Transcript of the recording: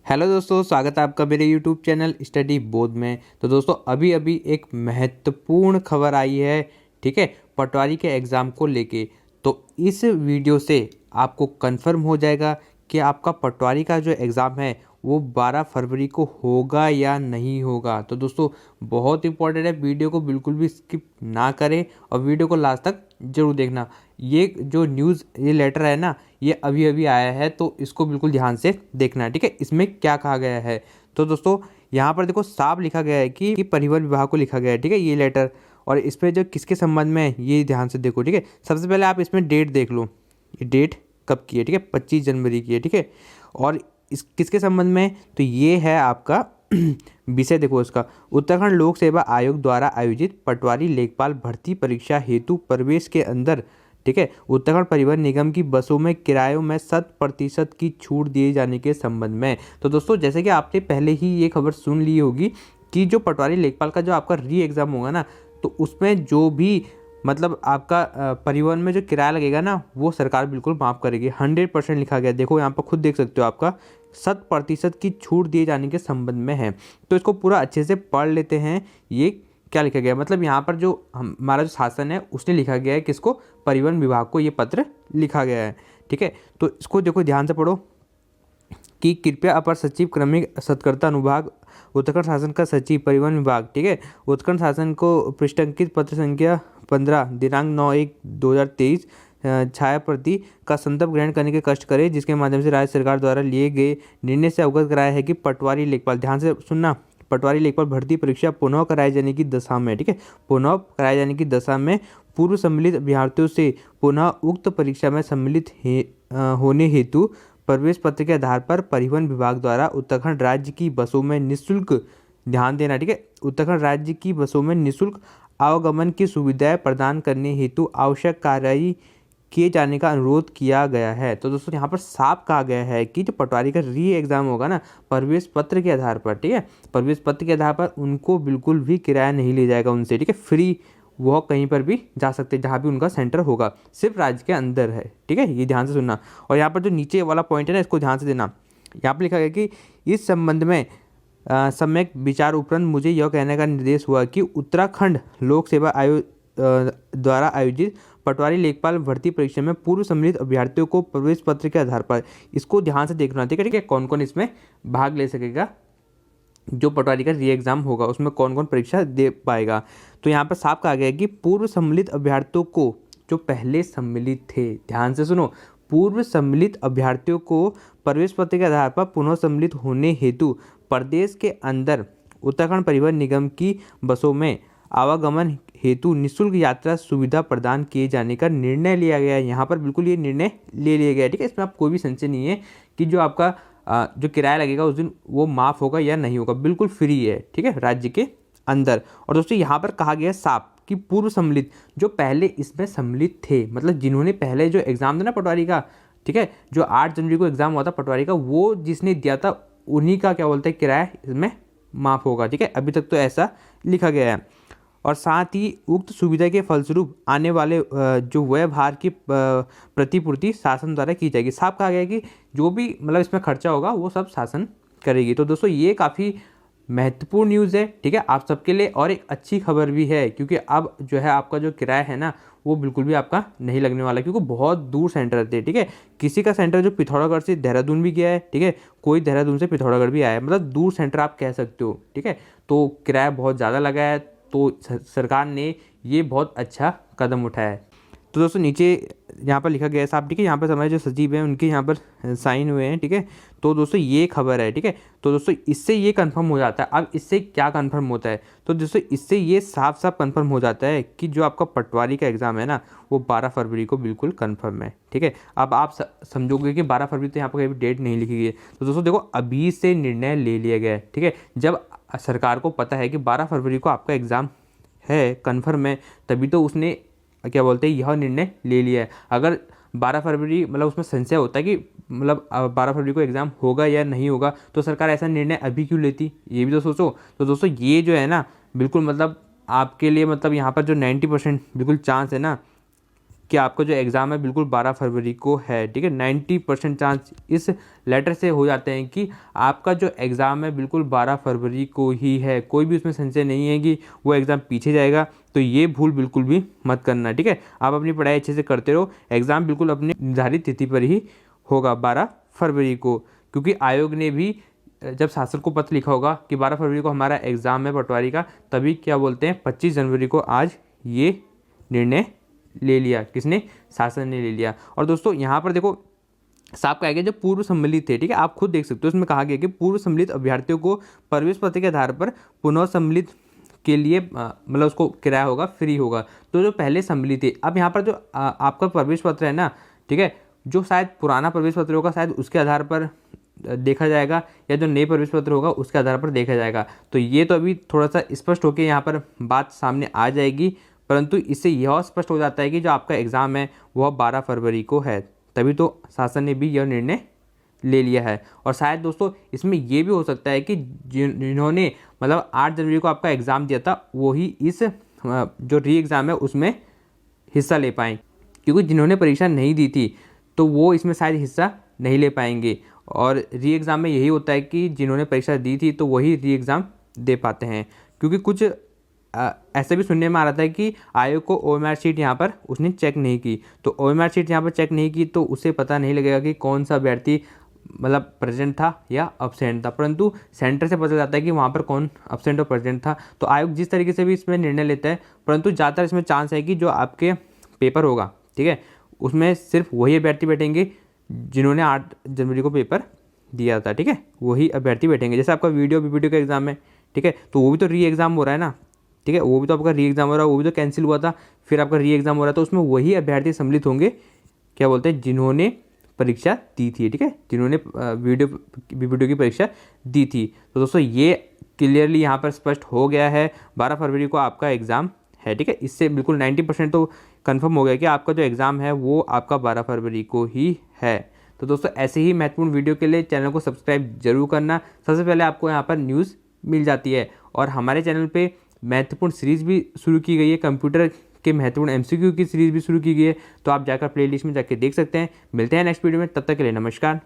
Hello दोस्तों, स्वागत है आपका मेरे यूट्यूब चैनल स्टडी बोध में। तो दोस्तों अभी अभी एक महत्वपूर्ण खबर आई है, ठीक है, पटवारी के एग्ज़ाम को लेके। तो इस वीडियो से आपको कंफर्म हो जाएगा कि आपका पटवारी का जो एग्ज़ाम है वो 12 फरवरी को होगा या नहीं होगा। तो दोस्तों बहुत इंपॉर्टेंट है, वीडियो को बिल्कुल भी स्किप ना करें और वीडियो को लास्ट तक जरूर देखना। ये जो न्यूज़ ये लेटर है ना, ये अभी अभी आया है, तो इसको बिल्कुल ध्यान से देखना है, ठीक है। इसमें क्या कहा गया है तो दोस्तों यहाँ पर देखो साफ लिखा गया है कि परिवहन विभाग को लिखा गया है, ठीक है, ये लेटर। और इस पर जो किसके संबंध में है ये ध्यान से देखो, ठीक है। सबसे पहले आप इसमें डेट देख लो, ये डेट कब की है, ठीक है, 25 जनवरी की है, ठीक है। और इस किसके संबंध में, तो ये है आपका विषय देखो इसका, उत्तराखंड लोक सेवा आयोग द्वारा आयोजित पटवारी लेखपाल भर्ती परीक्षा हेतु प्रवेश के अंदर, ठीक है, उत्तराखंड परिवहन निगम की बसों में किरायों में 100% की छूट दिए जाने के संबंध में। तो दोस्तों जैसे कि आपने पहले ही ये खबर सुन ली होगी कि जो पटवारी लेखपाल का जो आपका री एग्ज़ाम होगा ना, तो उसमें जो भी मतलब आपका परिवहन में जो किराया लगेगा ना, वो सरकार बिल्कुल माफ़ करेगी। 100% लिखा गया, देखो यहाँ पर खुद देख सकते हो, आपका 100% की छूट दिए जाने के संबंध में है। तो इसको पूरा अच्छे से पढ़ लेते हैं, ये क्या लिखा गया है। मतलब यहाँ पर जो हमारा जो शासन है उसने लिखा गया है, किसको, परिवहन विभाग को ये पत्र लिखा गया है, ठीक है। तो इसको देखो ध्यान से पढ़ो कि कृपया अपर सचिव क्रमिक सत्कर्ता अनुभाग उत्तराखंड शासन का सचिव परिवहन विभाग, ठीक है, उत्तराखंड शासन को पृष्ठ अंकित पत्र संख्या 15 दिनांक 9/1/2023 छाया प्रति का संदर्भ ग्रहण करने के कष्ट करे, जिसके माध्यम से राज्य सरकार द्वारा लिए गए निर्णय से अवगत कराया है कि पटवारी लेखपाल, ध्यान से सुनना, पटवारी लेखपाल भर्ती परीक्षा पुनः कराए जाने की दशा में, ठीक है, पुनः कराए जाने की दशा में पूर्व सम्मिलित अभ्यर्थियों से पुनः उक्त परीक्षा में सम्मिलित होने हेतु प्रवेश पत्र के आधार पर परिवहन विभाग द्वारा उत्तराखंड राज्य की बसों में निःशुल्क, ध्यान देना, ठीक है, उत्तराखंड राज्य की बसों में निःशुल्क आवागमन की सुविधाएं प्रदान करने हेतु आवश्यक कार्यवाही किए जाने का अनुरोध किया गया है। तो दोस्तों यहाँ पर साफ कहा गया है कि जो पटवारी का री एग्ज़ाम होगा ना, प्रवेश पत्र के आधार पर, ठीक है, प्रवेश पत्र के आधार पर उनको बिल्कुल भी किराया नहीं लिया जाएगा उनसे, ठीक है, फ्री वो कहीं पर भी जा सकते हैं जहाँ भी उनका सेंटर होगा, सिर्फ राज्य के अंदर है, ठीक है, ये ध्यान से सुनना। और यहाँ पर जो नीचे वाला पॉइंट है ना, इसको ध्यान से देना। यहाँ पर लिखा गया कि इस संबंध में सम्यक विचार उपरांत मुझे यह कहने का निर्देश हुआ कि उत्तराखंड लोक सेवा आयोग द्वारा आयोजित पटवारी लेखपाल भर्ती परीक्षा में पूर्व सम्मिलित अभ्यर्थियों को प्रवेश पत्र के आधार पर, इसको ध्यान से देखना, ठीक है, ठीक है, कौन कौन इसमें भाग ले सकेगा, जो पटवारी का री एग्ज़ाम होगा उसमें कौन कौन परीक्षा दे पाएगा। तो यहाँ पर साफ कहा गया है कि पूर्व सम्मिलित अभ्यर्थियों को, जो पहले सम्मिलित थे, ध्यान से सुनो, पूर्व सम्मिलित अभ्यर्थियों को प्रवेश पत्र के आधार पर पुनः सम्मिलित होने हेतु प्रदेश के अंदर उत्तराखंड परिवहन निगम की बसों में आवागमन हेतु निःशुल्क यात्रा सुविधा प्रदान किए जाने का निर्णय लिया गया है। यहाँ पर बिल्कुल ये निर्णय ले लिया गया है, ठीक है, इसमें आप कोई भी संशय नहीं है कि जो आपका जो किराया लगेगा उस दिन वो माफ़ होगा या नहीं होगा, बिल्कुल फ्री है, ठीक है, राज्य के अंदर। और दोस्तों यहाँ पर कहा गया साफ कि पूर्व सम्मिलित, जो पहले इसमें सम्मिलित थे, मतलब जिन्होंने पहले जो एग्ज़ाम था ना पटवारी का, ठीक है, जो 8 जनवरी को एग्ज़ाम हुआ था पटवारी का, वो जिसने दिया था उन्हीं का क्या बोलते हैं किराया इसमें माफ़ होगा, ठीक है, अभी तक तो ऐसा लिखा गया है। और साथ ही उक्त सुविधा के फलस्वरूप आने वाले जो व्यवहार की प्रतिपूर्ति शासन द्वारा की जाएगी। साफ कहा गया है कि जो भी मतलब इसमें खर्चा होगा वो सब शासन करेगी। तो दोस्तों ये काफ़ी महत्वपूर्ण न्यूज़ है, ठीक है, आप सबके लिए, और एक अच्छी खबर भी है क्योंकि अब जो है आपका जो किराया है ना वो बिल्कुल भी आपका नहीं लगने वाला, क्योंकि बहुत दूर सेंटर रहते हैं, ठीक है। किसी का सेंटर जो पिथौरागढ़ से देहरादून भी गया है, ठीक है, कोई देहरादून से पिथौरागढ़ भी आया है, मतलब दूर सेंटर आप कह सकते हो, ठीक है। तो किराया बहुत ज़्यादा लगा है, तो सरकार ने ये बहुत अच्छा कदम उठाया है। तो दोस्तों नीचे यहाँ पर लिखा गया है साहब, ठीक है, यहाँ पर हमारे जो सचिव हैं उनके यहाँ पर साइन हुए हैं, ठीक है। तो दोस्तों ये खबर है, ठीक है। तो दोस्तों इससे ये कंफर्म हो जाता है, अब इससे क्या कंफर्म होता है, तो दोस्तों इससे ये साफ साफ कंफर्म हो जाता है कि जो आपका पटवारी का एग्ज़ाम है ना वो 12 फरवरी को बिल्कुल कंफर्म है, ठीक है। अब आप समझोगे कि 12 फरवरी तो यहाँ पर कहीं डेट नहीं लिखी गई है, तो दोस्तों देखो अभी से निर्णय ले लिया गया है, ठीक है। जब सरकार को पता है कि 12 फरवरी को आपका एग्ज़ाम है, कन्फर्म है, तभी तो उसने क्या बोलते हैं यह निर्णय ले लिया है। अगर 12 फरवरी मतलब उसमें संशय होता है कि मतलब 12 फरवरी को एग्ज़ाम होगा या नहीं होगा, तो सरकार ऐसा निर्णय अभी क्यों लेती, ये भी तो सोचो। तो दोस्तों ये जो है ना बिल्कुल मतलब आपके लिए मतलब यहाँ पर जो 90% बिल्कुल चांस है ना कि आपका जो एग्ज़ाम है बिल्कुल 12 फरवरी को है, ठीक है। 90% चांस इस लेटर से हो जाते हैं कि आपका जो एग्ज़ाम है बिल्कुल 12 फरवरी को ही है, कोई भी उसमें संशय नहीं है कि वो एग्ज़ाम पीछे जाएगा। तो ये भूल बिल्कुल भी मत करना, ठीक है। आप अपनी पढ़ाई अच्छे से करते रहो, एग्ज़ाम बिल्कुल अपनी निर्धारित तिथि पर ही होगा 12 फरवरी को, क्योंकि आयोग ने भी जब शासन को पत्र लिखा होगा कि 12 फरवरी को हमारा एग्ज़ाम है पटवारी का, तभी क्या बोलते हैं 25 जनवरी को आज ये निर्णय ले लिया। किसने? शासन ने ले लिया। और दोस्तों यहाँ पर देखो साफ कहा गया जो पूर्व सम्मिलित थे, ठीक है, आप खुद देख सकते हो, इसमें कहा गया कि पूर्व सम्मिलित अभ्यर्थियों को प्रवेश पत्र के आधार पर पुनः सम्मिलित के लिए मतलब उसको किराया होगा, फ्री होगा। तो जो पहले सम्मिलित थे, अब यहाँ पर जो आपका प्रवेश पत्र है ना, ठीक है, जो शायद पुराना प्रवेश पत्र होगा शायद उसके आधार पर देखा जाएगा, या जो नए प्रवेश पत्र होगा उसके आधार पर देखा जाएगा। तो ये तो अभी थोड़ा सा स्पष्ट होकर यहाँ पर बात सामने आ जाएगी, परंतु इससे यह स्पष्ट हो जाता है कि जो आपका एग्ज़ाम है वह 12 फरवरी को है, तभी तो शासन ने भी यह निर्णय ले लिया है। और शायद दोस्तों इसमें ये भी हो सकता है कि जिन्होंने मतलब 8 जनवरी को आपका एग्ज़ाम दिया था वही इस जो री एग्ज़ाम है उसमें हिस्सा ले पाएँ, क्योंकि जिन्होंने परीक्षा नहीं दी थी तो वो इसमें शायद हिस्सा नहीं ले पाएंगे। और री एग्ज़ाम में यही होता है कि जिन्होंने परीक्षा दी थी तो वही री एग्ज़ाम दे पाते हैं, क्योंकि कुछ ऐसा भी सुनने में आ रहा था कि आयोग को OMR शीट यहाँ पर उसने चेक नहीं की, तो OMR शीट यहाँ पर चेक नहीं की तो उसे पता नहीं लगेगा कि कौन सा अभ्यर्थी मतलब प्रेजेंट था या अब्सेंट था, परंतु सेंटर से पता चलता है कि वहाँ पर कौन अब्सेंट और प्रेजेंट था। तो आयोग जिस तरीके से भी इसमें निर्णय लेता है, परंतु ज़्यादातर इसमें चांस है कि जो आपके पेपर होगा, ठीक है, उसमें सिर्फ वही अभ्यर्थी बैठेंगे जिन्होंने 8 जनवरी को पेपर दिया था, ठीक है, वही अभ्यर्थी बैठेंगे। जैसे आपका वीडियो PPT का एग्ज़ाम है, ठीक है, तो वो भी तो री एग्ज़ाम हो रहा है ना, ठीक है, वो भी तो आपका री एग्ज़ाम हो रहा है, वो भी तो कैंसिल हुआ था, फिर आपका री एग्ज़ाम हो रहा है, तो उसमें वही अभ्यर्थी सम्मिलित होंगे, क्या बोलते हैं, जिन्होंने परीक्षा दी थी, ठीक है, जिन्होंने वीडियो PPT की परीक्षा दी थी। तो दोस्तों ये क्लियरली यहाँ पर स्पष्ट हो गया है, 12 फरवरी को आपका एग्ज़ाम है, ठीक है। इससे बिल्कुल 90% तो कंफर्म हो गया कि आपका जो एग्ज़ाम है वो आपका 12 फरवरी को ही है। तो दोस्तों ऐसे ही महत्वपूर्ण वीडियो के लिए चैनल को सब्सक्राइब जरूर करना, सबसे पहले आपको यहाँ पर न्यूज़ मिल जाती है। और हमारे चैनल पे महत्वपूर्ण सीरीज़ भी शुरू की गई है, कंप्यूटर के महत्वपूर्ण MCQ की सीरीज़ भी शुरू की गई है, तो आप जाकर प्लेलिस्ट में जाके देख सकते हैं। मिलते हैं नेक्स्ट वीडियो में, तब तक के लिए नमस्कार।